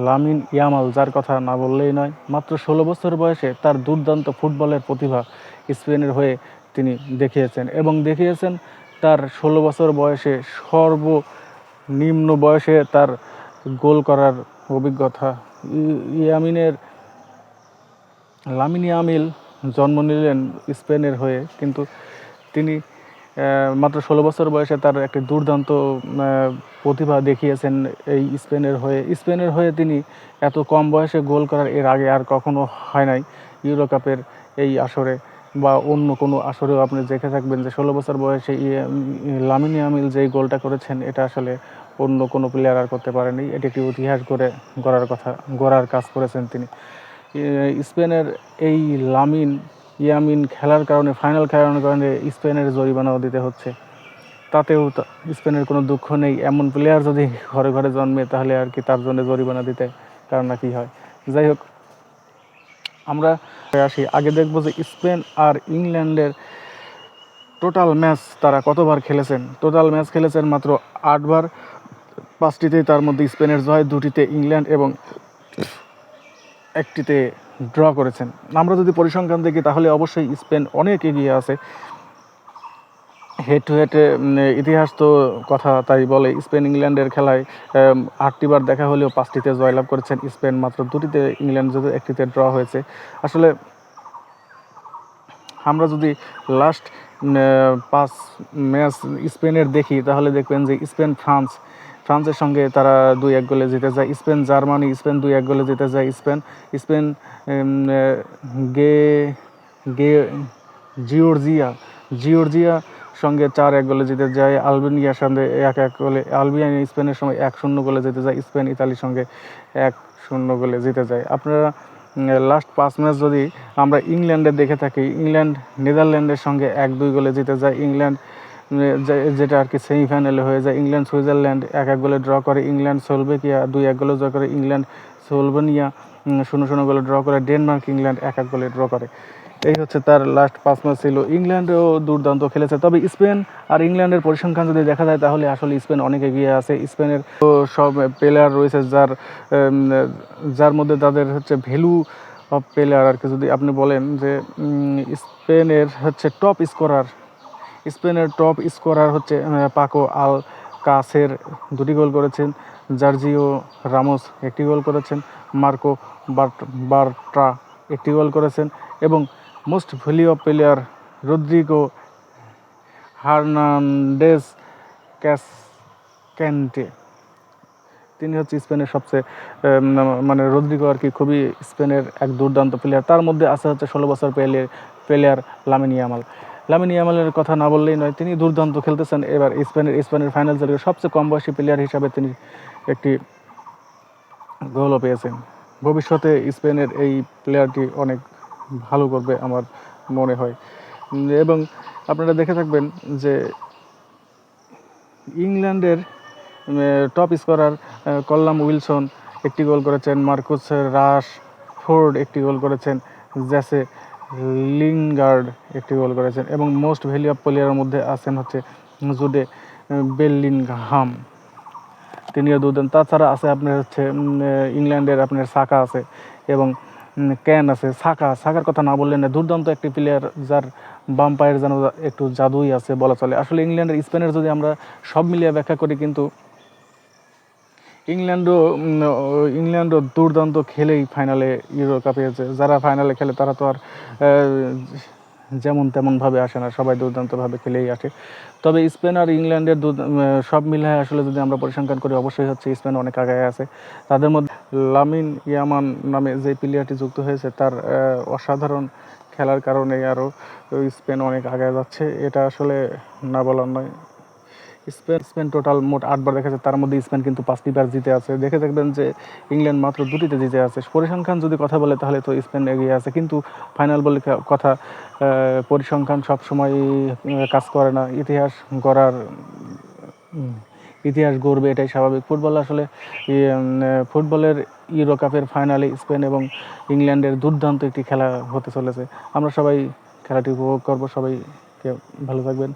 Lamine Yamal, যার কথা না বললেই নয়। মাত্র ১৬ বছর বয়সে তার দুর্দান্ত ফুটবলের প্রতিভা স্পেনের হয়ে তিনি দেখিয়েছেন, এবং দেখিয়েছেন তার ১৬ বছর বয়সে সর্বনিম্ন বয়সে তার গোল করার অভিজ্ঞতা। লামিন ইয়ামাল জন্ম নিলেন স্পেনের হয়ে, কিন্তু তিনি মাত্র ১৬ বছর বয়সে তার একটি দুর্দান্ত প্রতিভা দেখিয়েছেন এই স্পেনের হয়ে তিনি এত কম বয়সে গোল করার এর আগে আর কখনো হয় নাই। ইউরো কাপের এই আসরে বা অন্য কোনো আসরেও আপনি দেখে থাকবেন যে ১৬ বছর বয়সে লামিন ইয়ামাল যেই গোলটা করেছেন, এটা আসলে অন্য কোনো প্লেয়ার আর করতে পারেনি। এটি একটি ইতিহাস গড়ার কাজ করেছেন তিনি। স্পেনের এই লামিন ইয়ামিন খেলার কারণে, ফাইনাল খেলার কারণে স্পেনের জরিমানাও দিতে হচ্ছে। তাতেও স্পেনের কোনো দুঃখ নেই। এমন প্লেয়ার যদি ঘরে ঘরে জন্মে, তাহলে আর কি তার জন্য জরিমানা দিতে কার না কি হয়। যাই হোক, আমরা আসি আগে দেখব যে স্পেন আর ইংল্যান্ডের টোটাল ম্যাচ তারা কতবার খেলেছেন। টোটাল ম্যাচ খেলেছেন মাত্র ৮ বার। ৫টিতেই তার মধ্যে স্পেনের জয়, 2টিতে ইংল্যান্ড এবং 1টিতে ড্র করেছেন। আমরা যদি পরিসংখ্যান দেখি, তাহলে অবশ্যই স্পেন অনেক এগিয়ে আছে। হেড টু হেড ইতিহাস তো কথা তাই বলে। স্পেন ইংল্যান্ডের খেলায় 8টি বার দেখা হলেও 5টিতে জয়লাভ করেছেন স্পেন, মাত্র 2টিতে ইংল্যান্ড, যদি 1টিতে ড্র হয়েছে। আসলে আমরা যদি লাস্ট 5 ম্যাচ স্পেনের দেখি, তাহলে দেখবেন যে স্পেন ফ্রান্সের সঙ্গে তারা 2-1 গোলে জিতে যায়। স্পেন জার্মানি, স্পেন 2-1 গোলে জিতে যায়। স্পেন জিওর্জিয়া সঙ্গে 4-1 গোলে জিতে যায়। আলবেনিয়ার সঙ্গে 1-1 গোলে, আলবেনিয়া স্পেনের সঙ্গে 1-0 গোলে জিতে যায়। স্পেন ইতালির সঙ্গে 1-0 গোলে জিতে যায়। আপনারা লাস্ট 5 ম্যাচ যদি আমরা ইংল্যান্ডের দেখে থাকি, ইংল্যান্ড নেদারল্যান্ডের সঙ্গে 1-2 গোলে জিতে যায়। ইংল্যান্ড যেটা আর কি সেমিফাইনালে হয়ে যায়। ইংল্যান্ড সুইজারল্যান্ড 1-1 গোলে ড্র করে। ইংল্যান্ড স্লোভাকিয়া 2-1 গোলে জয় করে। ইংল্যান্ড স্লোভেনিয়া 0-0 গোলে ড্র করে। ডেনমার্ক ইংল্যান্ড 1-1 গোলে ড্র করে। এই হচ্ছে তার লাস্ট 5 ম্যাচ ছিল। ইংল্যান্ডও দুর্দান্ত খেলেছে, তবে স্পেন আর ইংল্যান্ডের পরিসংখ্যান যদি দেখা যায়, তাহলে আসলে স্পেন অনেক এগিয়ে আছে। স্পেনের সব প্লেয়ার রয়েছে যার মধ্যে তাদের হচ্ছে ভ্যালু অফ প্লেয়ার আর কি যদি আপনি বলেন যে স্পেনের টপ স্কোরার হচ্ছে পাকো আলকাসের 2টি গোল করেছেন। জার্জিও রামোস 1টি গোল করেছেন। মার্কো বার্ট্রা 1টি গোল করেছেন, এবং most value of player Rodrigo Hernandez Cascante, তিনি হচ্ছে স্পেনের সবচেয়ে রদ্রিগো আর কি খুবই স্পেনের এক দুর্দান্ত প্লেয়ার। তার মধ্যে আছে হচ্ছে 16 বছর প্লেয়ার লামিন ইয়ামালের কথা না বললেই নয়। তিনি দুর্দান্ত খেলতেছেন। এবার স্পেনের ফাইনাল চলে, সবচেয়ে কম বয়সী প্লেয়ার হিসাবে তিনি একটি গোলও পেয়েছেন। ভবিষ্যতে স্পেনের এই প্লেয়ারটি অনেক ভালো করবে আমার মনে হয়। এবং আপনারা দেখে থাকবেন যে ইংল্যান্ডের টপ স্কোরার কল্লাম উইলসন 1টি গোল করেছেন। মার্কুস রাশফোর্ড 1টি গোল করেছেন। জেসে লিনগার্ড 1টি গোল করেছেন, এবং মোস্ট ভ্যালু অফ প্লেয়ারের মধ্যে আছেন হচ্ছে জুডে বেলিংহাম, তিনিও দুর্দান্ত। তাছাড়া আছে আপনার হচ্ছে ইংল্যান্ডের আপনার সাকা আছে, এবং ক্যান আছে। সাকার কথা না বললেন না, দুর্দান্ত একটি প্লেয়ার, যার বাম পায়ের যেন একটু জাদুই আছে বলা চলে। আসলে স্পেনের যদি আমরা সব মিলিয়ে ব্যাখ্যা করি, কিন্তু ইংল্যান্ডও দুর্দান্ত খেলেই ফাইনালে ইউরো কাপে আছে। যারা ফাইনালে খেলে তারা তো আর যেমন তেমনভাবে আসে না, সবাই দুর্দান্তভাবে খেলেই আসে। তবে স্পেন আর ইংল্যান্ডের সব মিলিয়ে আসলে যদি আমরা পরিসংখ্যান করি, অবশ্যই হচ্ছে স্পেন অনেক আগে আছে। তাদের মধ্যে লামিন ইয়ামাল নামে যে প্লেয়ারটি যুক্ত হয়েছে, তার অসাধারণ খেলার কারণে আরও স্পেন অনেক আগে যাচ্ছে। এটা আসলে না বলার নয়। স্পেন টোটাল মোট 8 বার দেখেছে, তার মধ্যে স্পেন কিন্তু 5টি বার জিতে আছে। দেখে দেখবেন যে ইংল্যান্ড মাত্র 2টিতে জিতে আছে। পরিসংখ্যান যদি কথা বলে, তাহলে তো স্পেন এগিয়ে আছে, কিন্তু ফাইনাল বলে কথা, পরিসংখ্যান সবসময় কাজ করে না। ইতিহাস গড়বে, এটাই স্বাভাবিক। ফুটবলের ইউরো কাপের ফাইনালে স্পেন এবং ইংল্যান্ডের দুর্দান্ত একটি খেলা হতে চলেছে। আমরা সবাই খেলাটি উপভোগ করব। সবাইকে ভালো থাকবেন।